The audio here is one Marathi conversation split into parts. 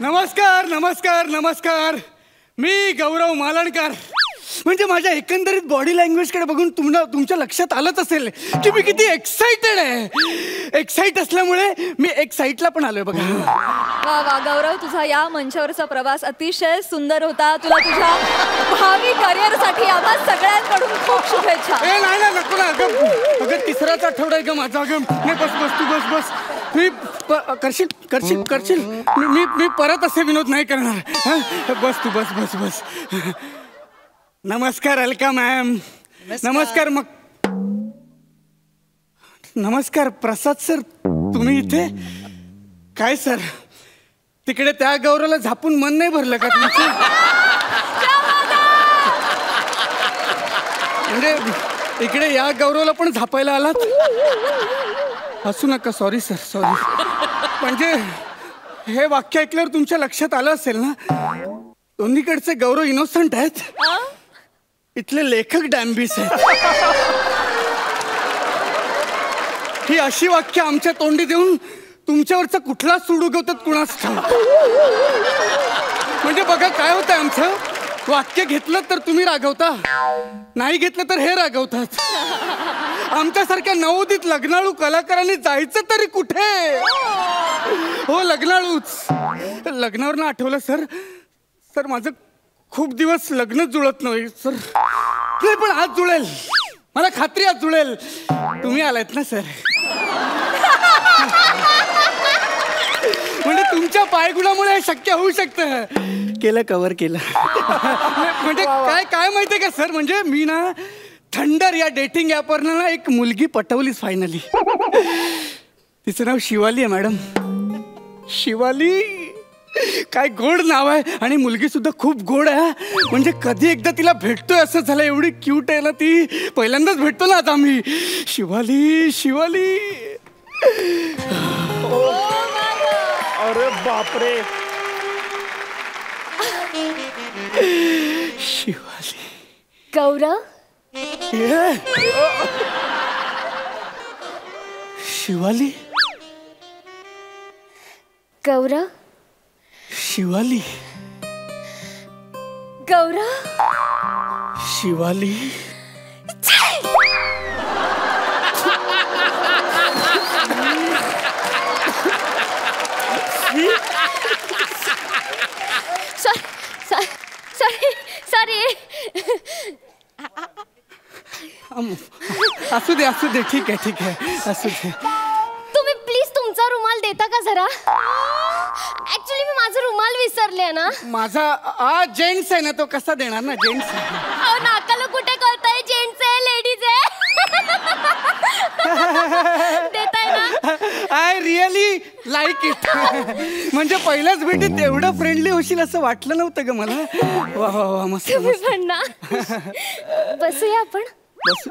नमस्कार नमस्कार नमस्कार. मी गौरव मालणकर. म्हणजे माझ्या एकंदरीत बॉडी लँग्वेजकडे बघून तुमच्या लक्षात आलंच असेल की मी किती एक्साइटेड आहे. एक्साइट असल्यामुळे मी एक साईटला पण आलोय बघा. वा वा गौरव, तुझा या मंचावरचा प्रवास अतिशय सुंदर होता. तुला तुझ्या भावी करिअरसाठी आम्हा सगळ्यांकडून खूप शुभेच्छा. नाही ना, नको ना. अगं तिसराच आठवडा आहे ग माझा. अगं नाही, बस बस तू बस बस. मी करशील करशील करशील. मी परत असे विनोद नाही करणार. बस तू बस बस बस. नमस्कार अलका मॅम. नमस्कार. मग नमस्कार प्रसाद सर, तुम्ही इथे काय सर? तिकडे त्या गौरवला झापून मन नाही भरलं का तुमचं? म्हणजे इकडे या गौरवला पण झापायला आलात? हसू नका. Sorry sir, sorry. म्हणजे हे वाक्य ऐकल्यावर तुमच्या लक्षात आलं असेल ना, दोन्हीकडचे गौरव इनोसंट आहेत, इथले लेखक डॅम्बिस आहेत. ही अशी वाक्य आमच्या तोंडी देऊन तुमच्यावरचा कुठला सूड उगवतात कुणास ठाऊक. म्हणजे बघा काय होतं, आमचं वाक्य घेतलं तर तुम्ही रागवता, नाही घेतलं तर हे रागवतात. आमच्यासारख्या नवोदित लग्नाळू कलाकारांनी जायचं तरी कुठे? हो लग्नाळूच. लग्नावरनं आठवलं सर, सर माझं खूप दिवस लग्न जुळत नाही सर. नाही पण आज जुळेल, मला खात्री आज जुळेल. तुम्ही आलात ना सर. म्हणजे तुमच्या पायगुणामुळे हे शक्य होऊ शकतं. केलं, कव्हर केलं. म्हणजे काय काय माहितीये का सर, म्हणजे मी ना थंडर या डेटिंग ॲपवरनं ना एक मुलगी पटवलीच फायनली. तिचं नाव शिवाली आहे मॅडम. शिवाली काय गोड नाव आहे, आणि मुलगी सुद्धा खूप गोड आहे. म्हणजे कधी एकदा तिला भेटतोय असं झालं. एवढी क्यूट आहे ना ती. पहिल्यांदाच भेटतो ना आता आम्ही. शिवाली शिवाली. अरे बापरे. शिवाली. गौरव. शिवाली. गौरव. शिवाली. गौरव. शिवाली. सॉरी. असू दे असू दे, ठीक आहे ठीक आहे, असू दे. तुम्ही प्लीज तुमचा रुमाल देता का जरा? ऍक्च्युली मी माझा रुमाल विसरले ना. माझा जेंट्स आहे ना, तो कसा देणार ना जेंट्स. अहो नाकाला कुठे कळतंय जेंट्स आहे लेडीज आहे. देताय ना? I really like it. म्हणजे पहिल्याच भेटीत एवढं फ्रेंडली होशील असं वाटलं नव्हतं ग मला. वा वा वा, मस्त तुम्ही मस्त. पण ना. बसूया आपण.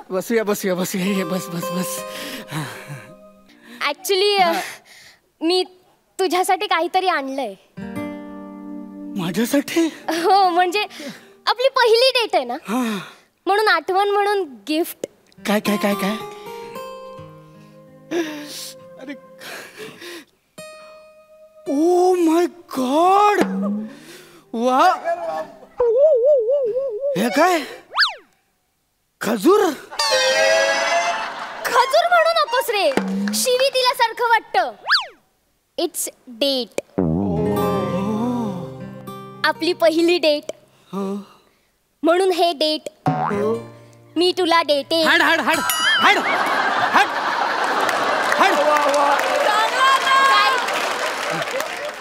बसूया बसूया बसूया. ये बस बस बस. ऍक्च्युली मी तुझ्यासाठी काहीतरी आणलंय. माझ्यासाठी? हो, म्हणजे आपली पहिली डेट आहे ना, म्हणून आठवण म्हणून गिफ्ट. काय काय काय काय? अरे ओ माय गॉड. वा. हे काय? खजूर? खजूर म्हणू नकोस रे, शिवी दिल्यासारखं वाटतं. It's date. आपली पहिली डेट म्हणून हे डेट. मी तुला डेटे. हड हड हड हड हड हड.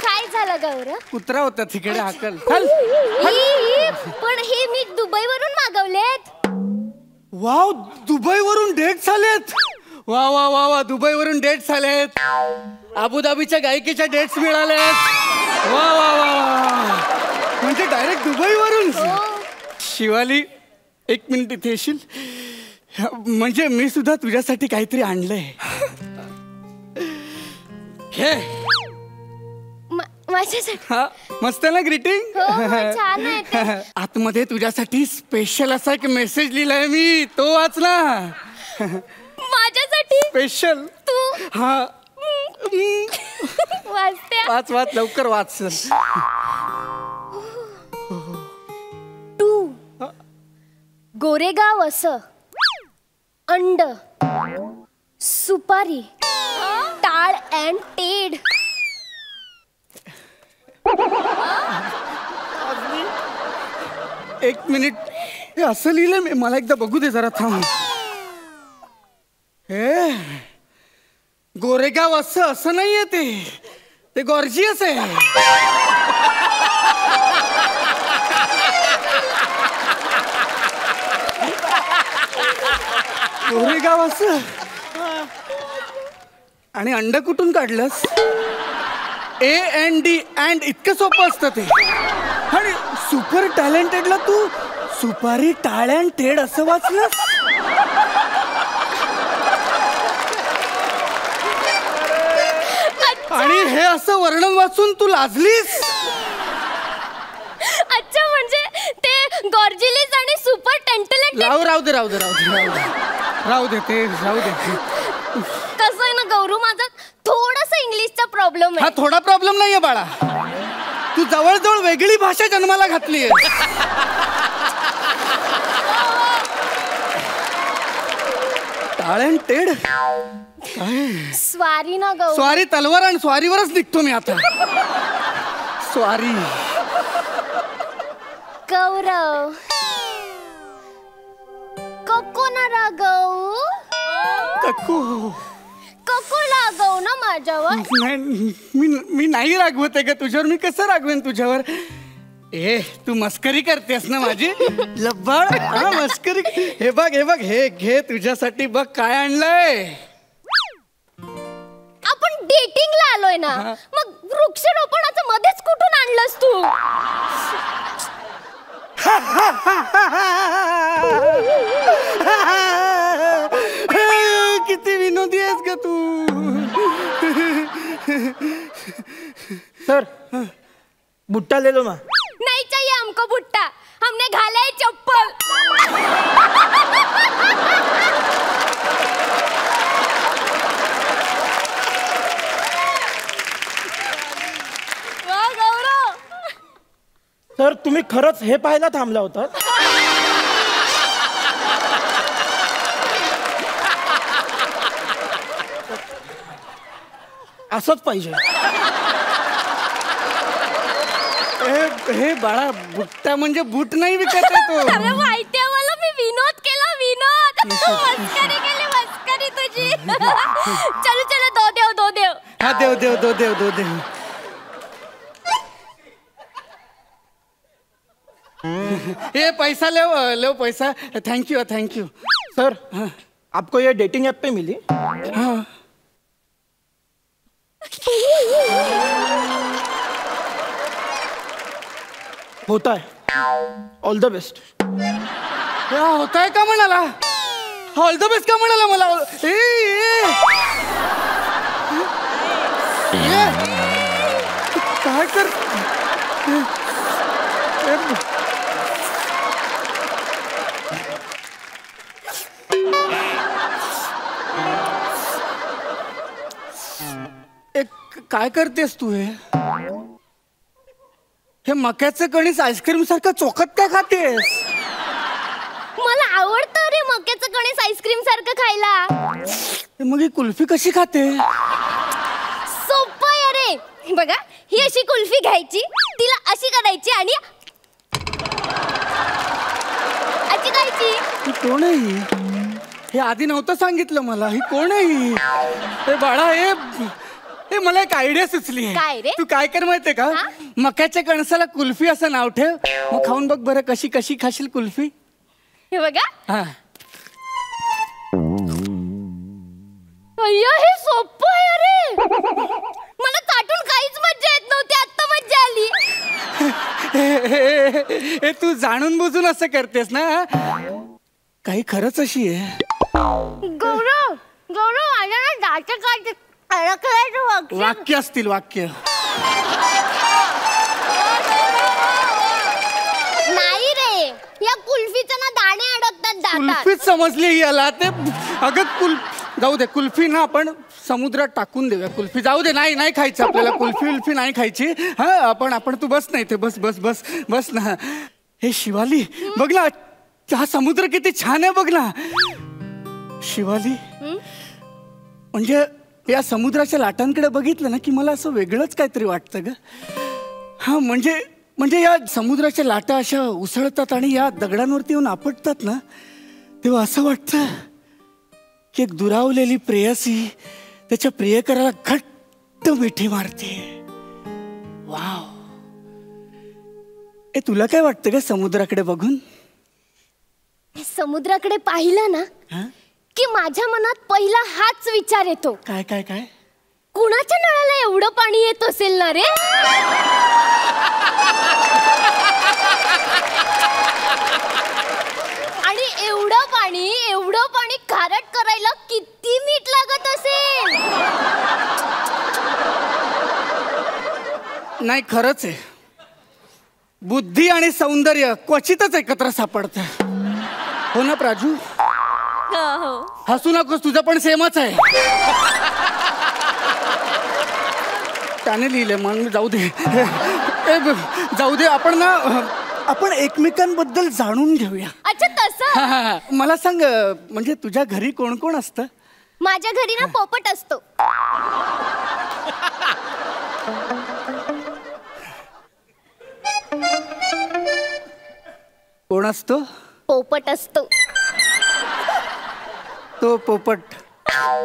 काय झालं गौरव? कुत्रा होता तिकडे. हाकल. पण हे मी दुबईवरून मागवलेत. वाव, दुबईवरून डेट्स आलेत. वा वा वा वा, दुबईवरून डेट्स आलेत. अबुधाबीच्या गायकीच्या डेट्स मिळालेत. वा वा वा, म्हणजे डायरेक्ट दुबईवरून. शिवाली एक मिनिट इथे येशील? म्हणजे मी सुद्धा तुझ्यासाठी काहीतरी आणलंय. हे माझ्यासाठी. हा मस्त ना ग्रीटिंग. छान आहे. आतमध्ये तुझ्यासाठी स्पेशल असा एक मेसेज लिहिलाय मी, तो वाच ना. माझ्यासाठी स्पेशल. तू. हा वाचते. वाच वाच लवकर वाच. 2 गोरेगाव असं अंड सुपारी टाळ अँड टेड. एक मिनिट, हे असं लिहिलंय मी, मला एकदा बघू दे जरा, थांब. हे गोरेगाव असं नाहीये, ते गॉर्जियस आहे. गोरेगाव असं आणि अंड कुठून काढलंस? AND अँड इतकं सोपं असतं ते. आणि सुपर टॅलेंटेडला तू सुपारी टाळ अँड टेड असं वाचलंस? आणि हे असं वर्णन वाचून तू लाजलीस? अच्छा, म्हणजे ते गॉर्जियस आणि सुपर टॅलेंटेड. राहू दे ते राहू दे. कसं आहे ना गौरू, माझा थोडासा इंग्लिशचा प्रॉब्लेम हा आहे. थोडा प्रॉब्लेम नाहीये बाळा, तू जवळजवळ वेगळी भाषा जन्माला घातलीये. टाळ अँड टेड काय? स्वारी ना गौरू. स्वारी तलवार, आणि स्वारीवरच निघतो मी आता. स्वारी गौरव कको ना रागव. कक्कू कको लागव ना माझ्यावर. मी नाही रागवत आहे का तुझ्यावर? मी कसं रागवेन तुझ्यावर? तू मस्करी करतेस ना माझी लब्बाड? हा मस्करी. हे बघ हे घे तुझ्यासाठी, बघ काय आणलंय. आपण डेटिंगला आलोय ना, मग वृक्षारोपणाचं मध्येच कुठून आणलंस तू? किती विनोदी आहेस का तू. सर भुट्टा ले लो ना. नहीं चाहिए हमको भुट्टा, हमने घाला है चप्पल. वा गौरव. सर तुम्ही खरंच हे पाहायला थांबला होता? असंच पाहिजे. हे बाळा, बुट्टा म्हणजे बूट नाही विकत आहे तो. अरे माहिती आहे मला, मी विनोद केला, विनोद. मस्करी केली, मस्करी तुझी. चलो चलो, दो देव. हा देव. ये पैसा ले पैसा. Thank you. सर आपको ये डेटिंग ऐप पे मिली? हाँ. होता है. All the best. होता है का म्हणाला? ऑल द बेस्ट का म्हणाला मला? काय कर. काय करतेस तू? हे मक्याचं कणीस आईस्क्रीम सारखं चोखत काय खातेस? मला आवडतं रे मक्याचं कणीस आईस्क्रीम सारखं खायला. मग ही कुल्फी कशी खाते? सोपं आहे रे. बघा, ही अशी कुल्फी घ्यायची, तिला अशी करायची आणि अशी खायची. ही कोण आहे? हे आधी नव्हतं सांगितलं मला. ही कोण आहे? हे बाळा, हे मला एक आयडिया सुचली आहे. काय रे? तू काय कर माहितीये का? मक्याच्या कणसाला कुल्फी असं नाव ठेव, मग खाऊन बघ बरं कशी कशी खाशील कुल्फी. हे बघा. हा. अय्या, हे सोपं आहे रे. मला चाटून काहीच मज्जा येत नव्हती, आत्ता मज्जा आली. हे तू जाणून बुजून असं करतेस ना? काही खरंच अशी आहे. गौरव माझ्या ना दात काढ. वाक्य असतील, वाक्य. नाही रे, या कुल्फीचं ना दाणे अडकतात दातात. कुल्फीच समजली याला. ते अगं जाऊ दे कुल्फी ना आपण समुद्रात टाकून देऊया कुल्फी जाऊ दे नाही नाही खायचं आपल्याला कुल्फी उल्फी नाही खायची हा आपण तू बस नाही ते बस बस बस बस ना हे शिवाली बघ ना हा समुद्र किती छान आहे बघ ना शिवाली म्हणजे या समुद्राच्या लाटांकडे बघितलं ना की मला असं वेगळंच काहीतरी वाटतं ग हा म्हणजे या समुद्राच्या लाटा अशा उसळतात आणि या दगडांवरती येऊन आपटतात ना तेव्हा असं वाटतं की एक दुरावलेली प्रेयसी त्याच्या प्रियकराला घट्ट मिठी मारते वाव ए तुला काय वाटतं का समुद्राकडे बघून समुद्राकडे पाहिलं ना की माझ्या मनात पहिला हाच विचार येतो काय काय काय कुणाच्या नळाला एवढं पाणी येत असेल ना रे आणि एवढं पाणी खारट करायला किती मीठ लागत असेल नाही खरंच आहे बुद्धी आणि सौंदर्य क्वचितच एकत्र सापडतं हो ना प्राजू हो हसू नकोस तुझं पण सेमच आहे त्याने लिहिले मग जाऊ दे जाऊ दे आपण एकमेकांबद्दल जाणून घेऊया अच्छा तसं मला सांग म्हणजे तुझ्या घरी कोण कोण असतं माझ्या घरी ना पोपट असतो कोण असतो पोपट असतो तो पोपट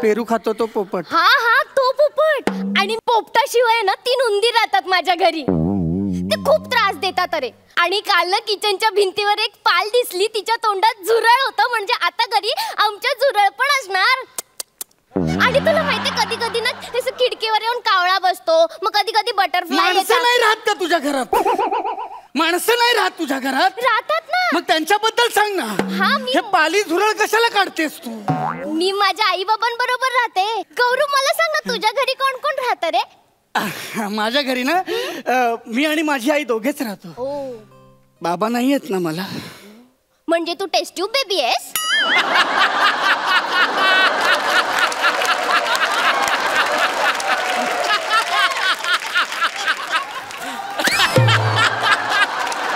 पेरू खातो तो पोपट हा तो पोपट आणि पोपटाशिवाय ना 3 उंदीर राहतात माझ्या घरी ते खूप त्रास देतात अरे आणि काल ना किचनच्या भिंतीवर एक पाल दिसली तिच्या तोंडात झुरळ होतं म्हणजे आता घरी आमच्या झुरळ पण असणार आणि तुला माहिती कधी कधी ना असं खिडकीवर येऊन कावळा बसतो मग कधी कधी बटरफ्लाय माणसं नाही राहत का तुझ्या घरात माणसं नाही राहत तुझ्या घरात राहतात ना मग त्यांच्याबद्दल सांग ना हे पाली झुरळ कशाला काढतेस तू मी माझ्या आई बाबांबरोबर राहते गौरू मला सांग ना तुझ्या घरी कोण कोण राहतं रे माझ्या घरी ना मी आणि माझी आई दोघेच राहतो बाबा नाही येत ना मला म्हणजे तू टेस्ट ट्यूब बेबी आहेस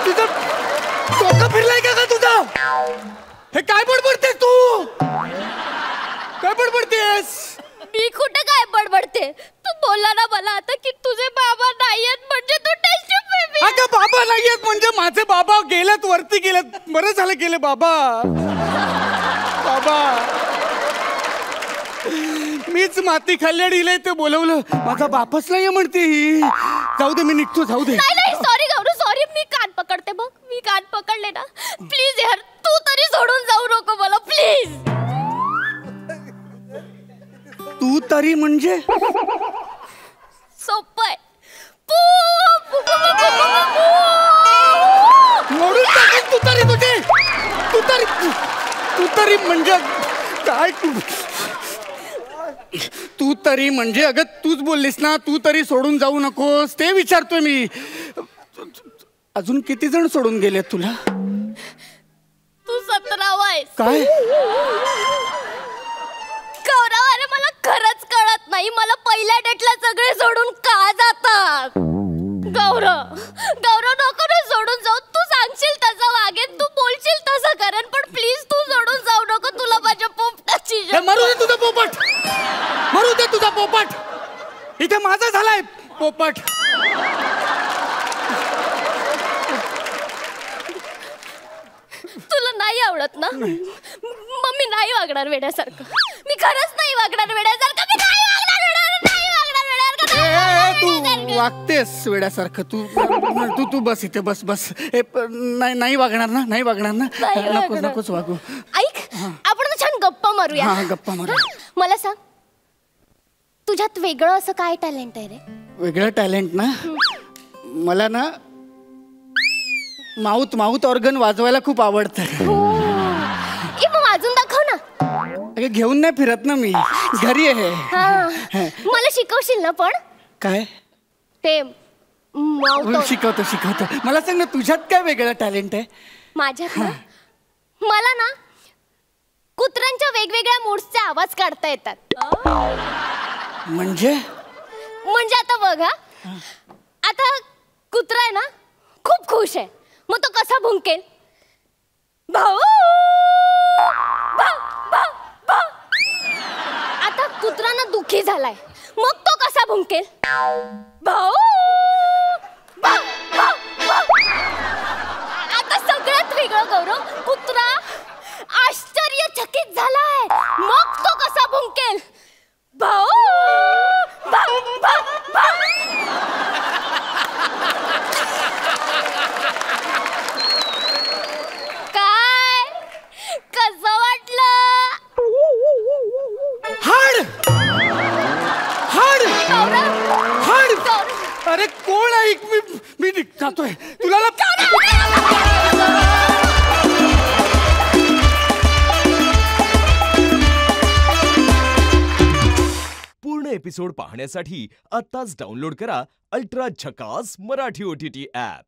तुझं डोकं फिरलंय का तुझं हे काय बडबडतेस तू काय बडबडतेस मी कुठं काय बडबडते तू बोलला ना मला आता की तुझे बाबा नाहीयेत म्हणजे तू टेस्ट ट्यूब बेबी अगं बाबा नाहीयेत म्हणजे माझे बाबा गेलेत वरती गेलेत बरं झालं गेले बाबा बाबा मीच माती खाल्ली आणि हिला ते बोलवलं माझा बापच नाहीये म्हणते ही जाऊ दे मी निघतो जाऊ दे नाही सॉरी गौरू सॉरी मी कान पकडते बघ मी कान पकडले ना प्लीज यार तू तरी सोडून जाऊ नको मला प्लीज तू तरी म्हणजे सोपं आहे मोडून टाकेन तू तरी तुझे तू तरी म्हणजे काय तू तरी म्हणजे अगं तूच बोललीस ना तू तरी सोडून जाऊ नकोस ते विचारतोय मी अजून किती जण सोडून गेले तुला तू 17वा आहेस काय गौरव अरे मला खरंच कळत नाही मला पहिल्या डेटला सगळे सोडून का जातात गौरव नको ना सोडून जाऊ तू सांगशील तसं वागेन तू बोलशील तसं करेन पण प्लीज तू सोडून जाऊ नको तुला माझ्या पोपटाची मरू दे तुझा पोपट मरू दे तुझा पोपट इथे माझा झालाय पोपट तुला नाही आवडत ना मग मी नाही वागणार वेड्यासारखं मी खरंच नाही वागणार वेड्यासारखं मी नाही वागणार तू वागतेस वेड्यासारखं तू तू बस इथे बस बस नाही वागणार ना नाही वागणार ना नकोच वागू ऐक आपण तर छान गप्पा मारूया हा गप्पा मारू मला सांग तुझ्यात वेगळं असं काय टॅलेंट आहे रे वेगळं टॅलेंट ना मला ना माउथ ऑर्गन वाजवायला खूप आवडतं मग वाजून दाखव ना घेऊन नाही फिरत ना मी घरी आहे मला शिकवशील ना पण काय ते शिकवतो मला सांग ना तुझ्यात काय वेगळं टॅलेंट आहे माझ्यात ना मला ना कुत्र्यांच्या वेगवेगळ्या मूड्सचे आवाज काढता येतात. म्हणजे म्हणजे आता बघा, आता कुत्रा आहे ना खूप खुश आहे, मग तो कसा भुंकेल? भाऊ भाऊ भाऊ भाऊ. आता कुत्रा ना दुखी झालाय, मग तो कसा भुंकेल? भाऊ भाऊ भाऊ भाऊ. आता सगळ्यात वेगळं गौरव, कुत्रा आश्चर्यचकित झालाय, मग तो कसा भुंकेल? भाऊ भाऊ भाऊ भाऊ. काय कसं वाटलं? हाड हाड गौरव, हाड. गौरव. अरे कोण आहे? मी जातोय तुला पूर्ण एपिसोड पाहण्यासाठी आत्ताच डाउनलोड करा अल्ट्रा झकास मराठी OTT ॲप.